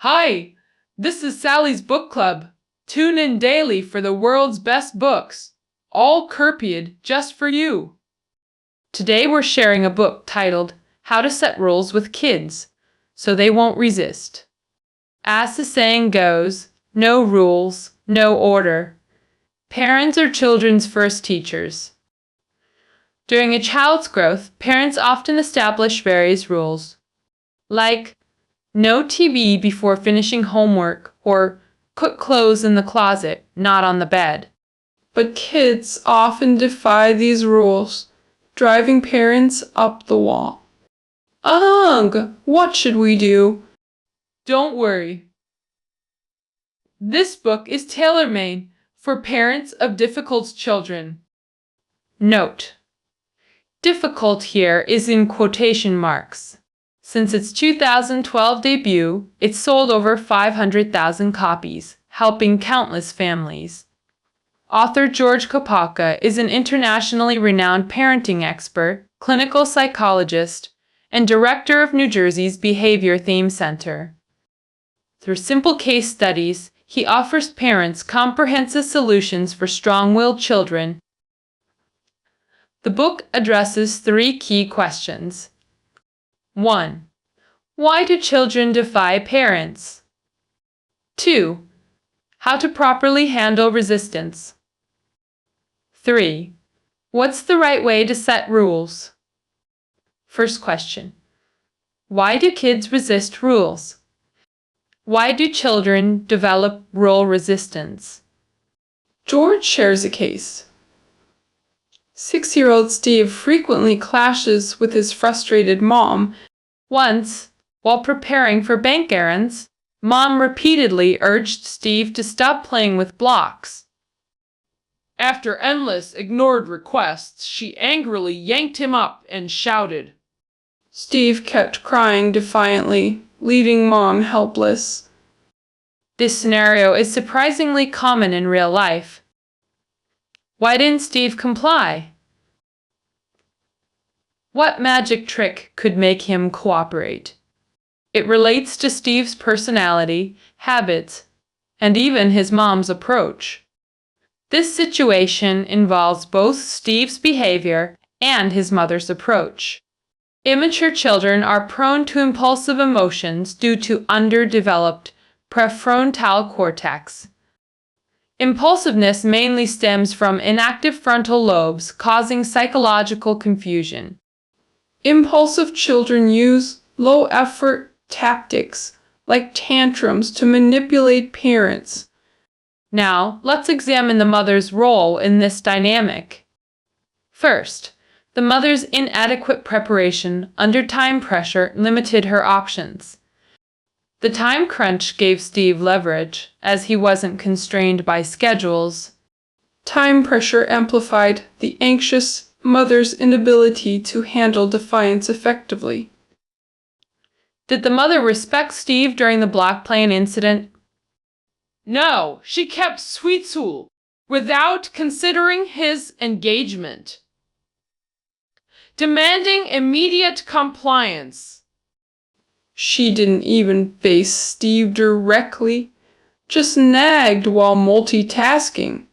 Hi, this is Sally's Book Club. Tune in daily for the world's best books, all Kirpiad just for you. Today we're sharing a book titled How to Set Rules with Kids So They Won't Resist. As the saying goes, no rules, no order. Parents are children's first teachers. During a child's growth, parents often establish various rules, like no TV before finishing homework, or put clothes in the closet, not on the bed. But kids often defy these rules, driving parents up the wall. Ugh, what should we do? Don't worry. This book is tailor-made for parents of difficult children. Note: difficult here is in quotation marks. Since its 2012 debut, it's sold over 500,000 copies, helping countless families. Author George Kopacka is an internationally renowned parenting expert, clinical psychologist, and director of New Jersey's Behavior Theme Center. Through simple case studies, he offers parents comprehensive solutions for strong-willed children. The book addresses 3 key questions. 1. Why do children defy parents? 2. How to properly handle resistance. 3. What's the right way to set rules? First question. Why do kids resist rules? Why do children develop rule resistance? George shares a case. 6-year-old Steve frequently clashes with his frustrated mom. Once, while preparing for bank errands, Mom repeatedly urged Steve to stop playing with blocks. After endless ignored requests, she angrily yanked him up and shouted. Steve kept crying defiantly, leaving Mom helpless. This scenario is surprisingly common in real life. Why didn't Steve comply? What magic trick could make him cooperate? It relates to Steve's personality, habits, and even his mom's approach. This situation involves both Steve's behavior and his mother's approach. Immature children are prone to impulsive emotions due to underdeveloped prefrontal cortex. Impulsiveness mainly stems from inactive frontal lobes, causing psychological confusion. Impulsive children use low-effort tactics like tantrums to manipulate parents. Now, let's examine the mother's role in this dynamic. First, the mother's inadequate preparation under time pressure limited her options. The time crunch gave Steve leverage, as he wasn't constrained by schedules. Time pressure amplified the anxious mother's inability to handle defiance effectively. Did the mother respect Steve during the block playing incident? No, she kept Sweetsul without considering his engagement, demanding immediate compliance. She didn't even face Steve directly, just nagged while multitasking.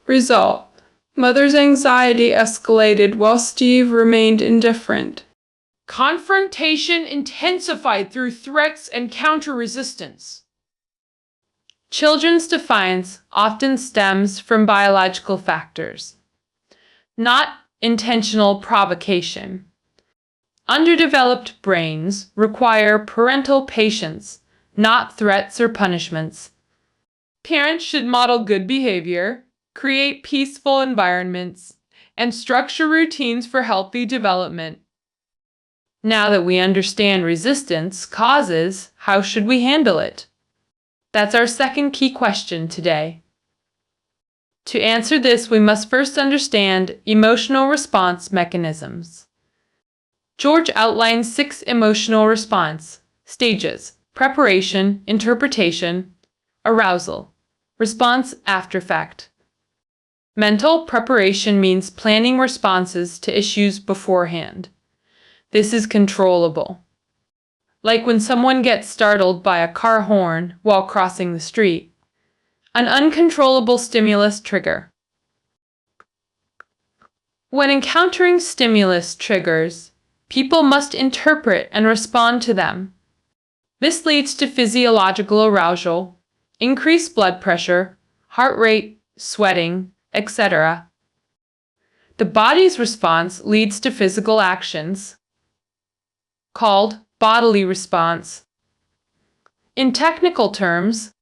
Result: mother's anxiety escalated while Steve remained indifferent. Confrontation intensified through threats and counter-resistance. Children's defiance often stems from biological factors, not intentional provocation. Underdeveloped brains require parental patience, not threats or punishments. Parents should model good behavior, create peaceful environments, and structure routines for healthy development. Now that we understand resistance causes, how should we handle it? That's our second key question today. To answer this, we must first understand emotional response mechanisms. George outlines 6 emotional response stages: preparation, interpretation, arousal, response after fact. Mental preparation means planning responses to issues beforehand. This is controllable. like when someone gets startled by a car horn while crossing the street. An uncontrollable stimulus trigger. When encountering stimulus triggers, people must interpret and respond to them. This leads to physiological arousal, increased blood pressure, heart rate, sweating, etc. The body's response leads to physical actions, called bodily response. In technical terms,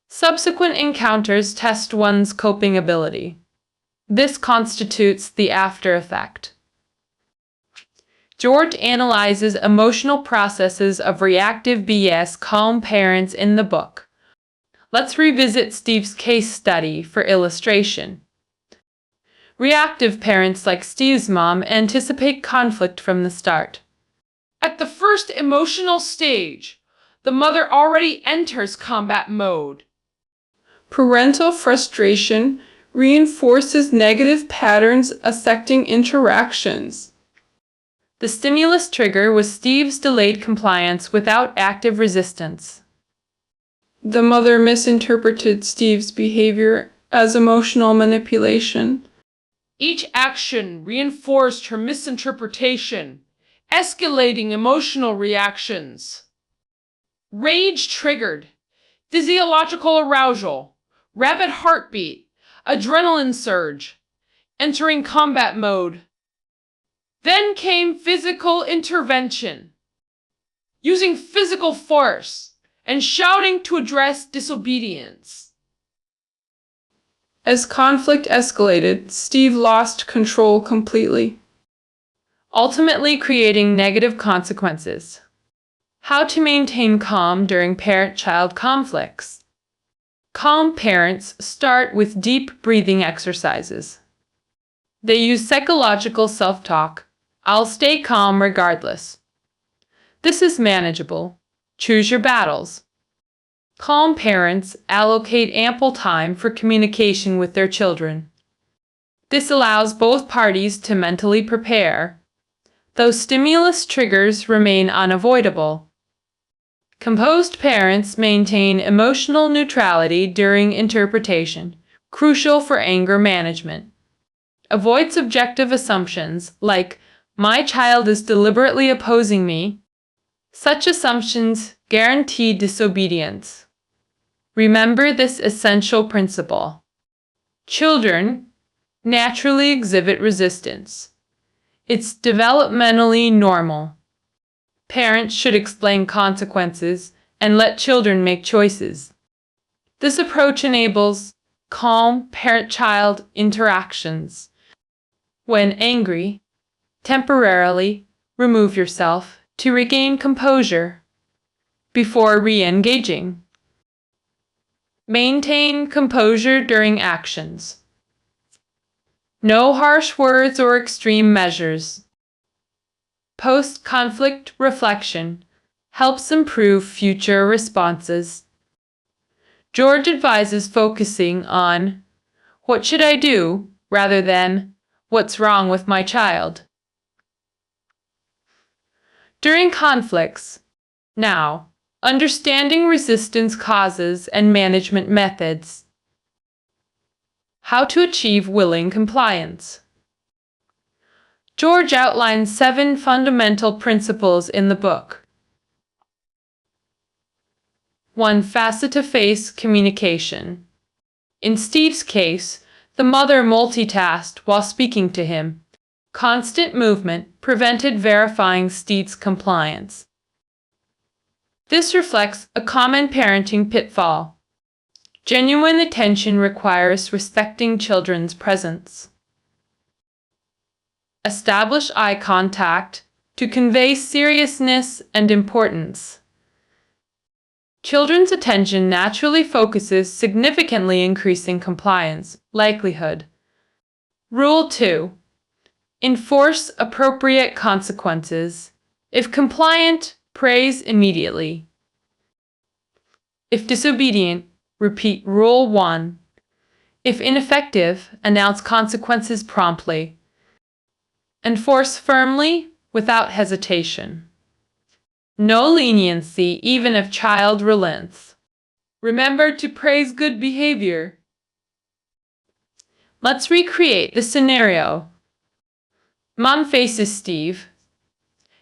subsequent encounters test one's coping ability. This constitutes the after effect. George analyzes emotional processes of reactive vs. calm parents in the book. Let's revisit Steve's case study for illustration. Reactive parents like Steve's mom anticipate conflict from the start. At the first emotional stage, the mother already enters combat mode. Parental frustration reinforces negative patterns affecting interactions. The stimulus trigger was Steve's delayed compliance without active resistance. The mother misinterpreted Steve's behavior as emotional manipulation. Each action reinforced her misinterpretation, escalating emotional reactions. Rage triggered physiological arousal, rapid heartbeat, adrenaline surge, entering combat mode. Then came physical intervention, using physical force and shouting to address disobedience. As conflict escalated, Steve lost control completely, ultimately creating negative consequences. How to maintain calm during parent-child conflicts. Calm parents start with deep breathing exercises. They use psychological self-talk. I'll stay calm regardless. This is manageable. Choose your battles. Calm parents allocate ample time for communication with their children. This allows both parties to mentally prepare, though stimulus triggers remain unavoidable. Composed parents maintain emotional neutrality during interpretation, crucial for anger management. Avoid subjective assumptions like, my child is deliberately opposing me. Such assumptions guarantee disobedience. Remember this essential principle. Children naturally exhibit resistance. It's developmentally normal. Parents should explain consequences and let children make choices. This approach enables calm parent-child interactions. When angry, temporarily remove yourself to regain composure before re-engaging. Maintain composure during actions. No harsh words or extreme measures. Post-conflict reflection helps improve future responses. George advises focusing on what should I do rather than what's wrong with my child. During conflicts, now, understanding resistance causes and management methods. How to achieve willing compliance. George outlines 7 fundamental principles in the book. 1. Face-to-face communication. In Steve's case, the mother multitasked while speaking to him. Constant movement prevented verifying Steve's compliance. This reflects a common parenting pitfall. Genuine attention requires respecting children's presence. Establish eye contact to convey seriousness and importance. Children's attention naturally focuses, significantly increasing compliance likelihood. Rule 2. Enforce appropriate consequences. If compliant, praise immediately. If disobedient, repeat Rule 1. If ineffective, announce consequences promptly. Enforce firmly, without hesitation. No leniency even if child relents. Remember to praise good behavior. Let's recreate the scenario. Mom faces Steve.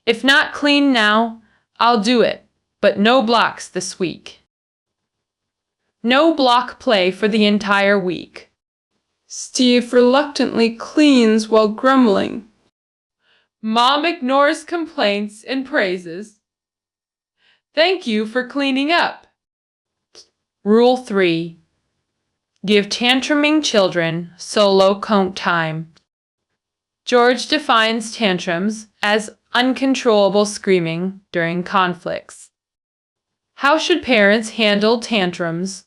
If not clean now, I'll do it, but no blocks this week. No block play for the entire week. Steve reluctantly cleans while grumbling. Mom ignores complaints and praises. Thank you for cleaning up. Rule 3. Give tantruming children solo count time. George defines tantrums as uncontrollable screaming during conflicts. How should parents handle tantrums?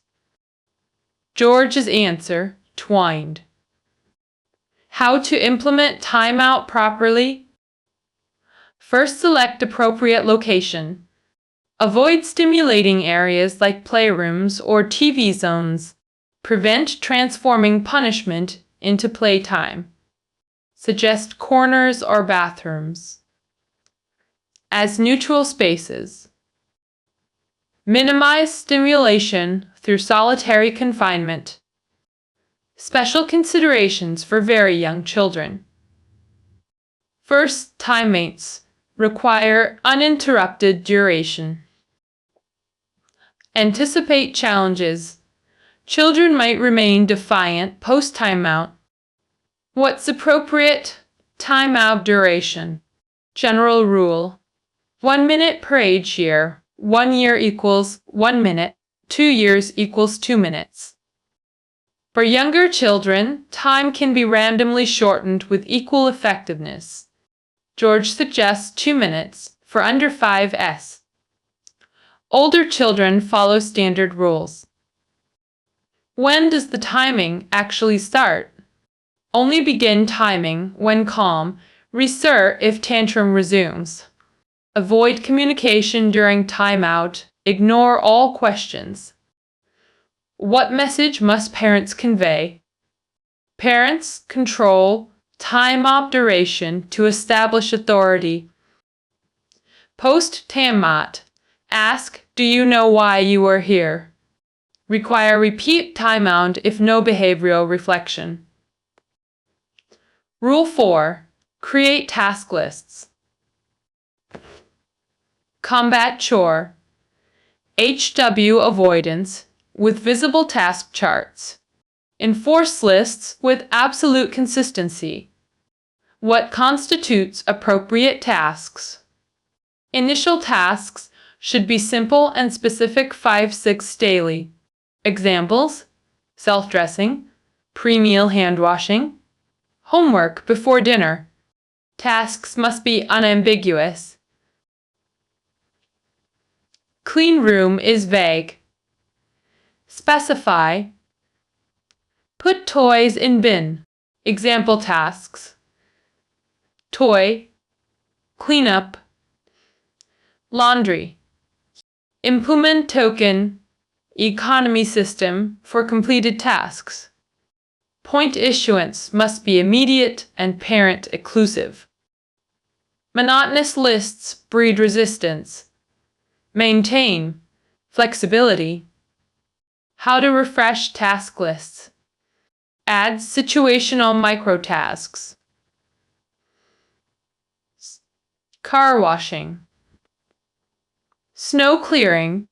George's answer, twined. How to implement timeout properly? First, select appropriate location. Avoid stimulating areas like playrooms or TV zones. Prevent transforming punishment into playtime. Suggest corners or bathrooms. As neutral spaces. Minimize stimulation through solitary confinement. Special considerations for very young children. First, timemates require uninterrupted duration. Anticipate challenges. Children might remain defiant post-timeout. What's appropriate? Timeout duration. General rule. 1 minute per age year. 1 year equals 1 minute. 2 years equals 2 minutes. For younger children, time can be randomly shortened with equal effectiveness. George suggests 2 minutes for under 5s. Older children follow standard rules. When does the timing actually start? Only begin timing when calm. Restart if tantrum resumes. Avoid communication during timeout. Ignore all questions. What message must parents convey? Parents control time-op duration to establish authority. Post-timeout. Ask, do you know why you are here? Require repeat timeout if no behavioral reflection. Rule 4. Create task lists. Combat chore. HW avoidance with visible task charts. Enforce lists with absolute consistency. What constitutes appropriate tasks? Initial tasks should be simple and specific 5-6 daily. Examples: self-dressing, pre-meal hand washing, homework before dinner. Tasks must be unambiguous. Clean room is vague. Specify. Put toys in bin. Example tasks: toy, cleanup, laundry. Implement token economy system for completed tasks. Point issuance must be immediate and parent exclusive. Monotonous lists breed resistance. Maintain flexibility. How to refresh task lists. Add situational microtasks. Car washing. Snow clearing.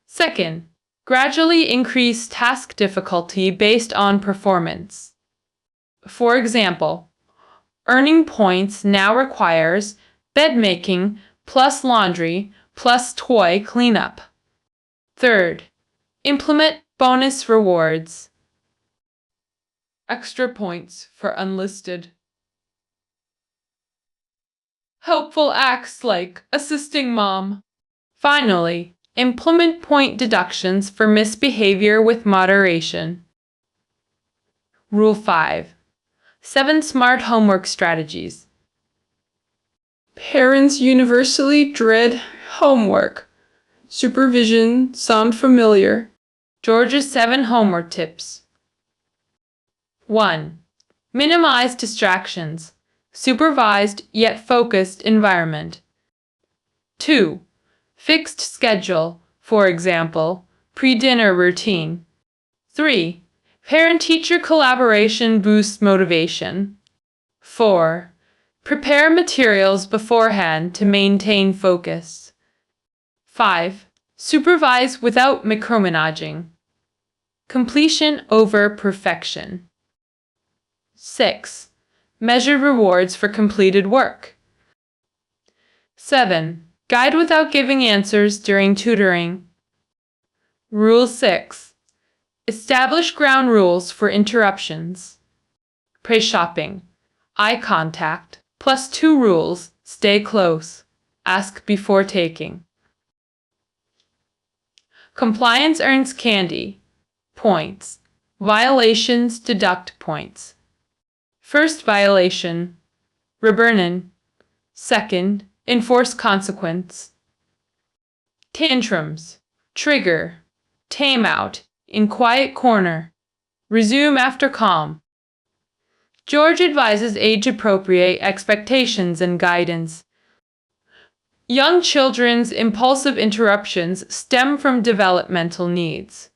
Second, gradually increase task difficulty based on performance. For example, earning points now requires bed making plus laundry plus toy cleanup. Third, implement bonus rewards. Extra points for unlisted. Helpful acts like assisting mom. Finally, implement point deductions for misbehavior with moderation. Rule 5. 7 smart homework strategies. Parents universally dread homework. Supervision sound familiar. George's 7 homework tips. 1. Minimize distractions. Supervised yet focused environment. 2. Fixed schedule, for example, pre-dinner routine. 3. Parent-teacher collaboration boosts motivation. 4. Prepare materials beforehand to maintain focus. 5. Supervise without micromanaging. Completion over perfection. 6. Measure rewards for completed work. 7. Guide without giving answers during tutoring. Rule 6. Establish ground rules for interruptions. Praise shopping. Eye contact. +2 rules. Stay close. Ask before taking. Compliance earns candy. Points. Violations deduct points. First violation. Reburnen. Second, enforce consequence. Tantrums. Trigger. Tame out. In quiet corner. Resume after calm. George advises age-appropriate expectations and guidance. Young children's impulsive interruptions stem from developmental needs.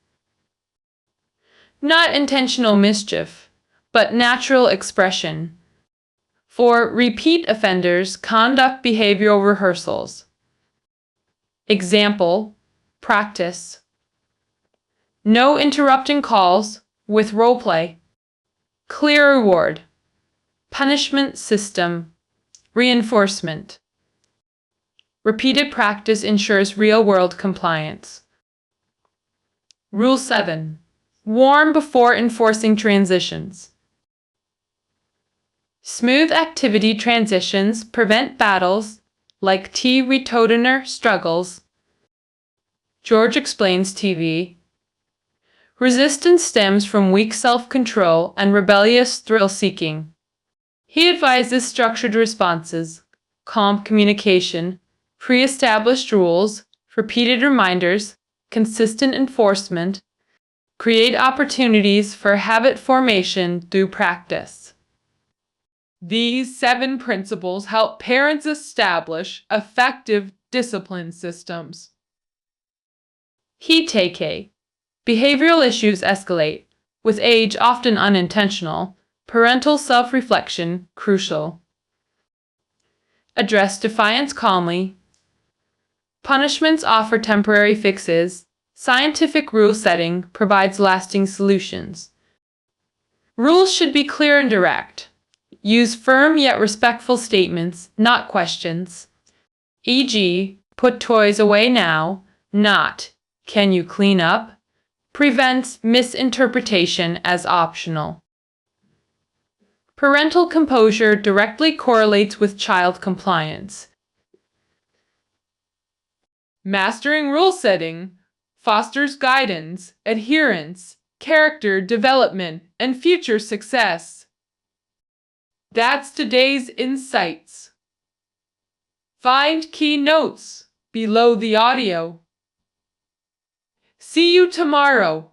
Not intentional mischief, but natural expression. For repeat offenders, conduct behavioral rehearsals. Example, practice. No interrupting calls with role play. Clear reward. Punishment system. Reinforcement. Repeated practice ensures real-world compliance. Rule 7. Warn before enforcing transitions. Smooth activity transitions prevent battles like T-Retodener struggles. George explains TV. Resistance stems from weak self-control and rebellious thrill-seeking. He advises structured responses, calm communication, pre-established rules, repeated reminders, consistent enforcement, create opportunities for habit formation through practice. These 7 principles help parents establish effective discipline systems. Key take. Behavioral issues escalate, with age often unintentional. Parental self-reflection crucial. Address defiance calmly. Punishments offer temporary fixes. Scientific rule setting provides lasting solutions. Rules should be clear and direct. Use firm yet respectful statements, not questions. E.g., put toys away now, not, can you clean up? Prevents misinterpretation as optional. Parental composure directly correlates with child compliance. Mastering rule setting fosters guidance, adherence, character development, and future success. That's today's insights. Find key notes below the audio. See you tomorrow.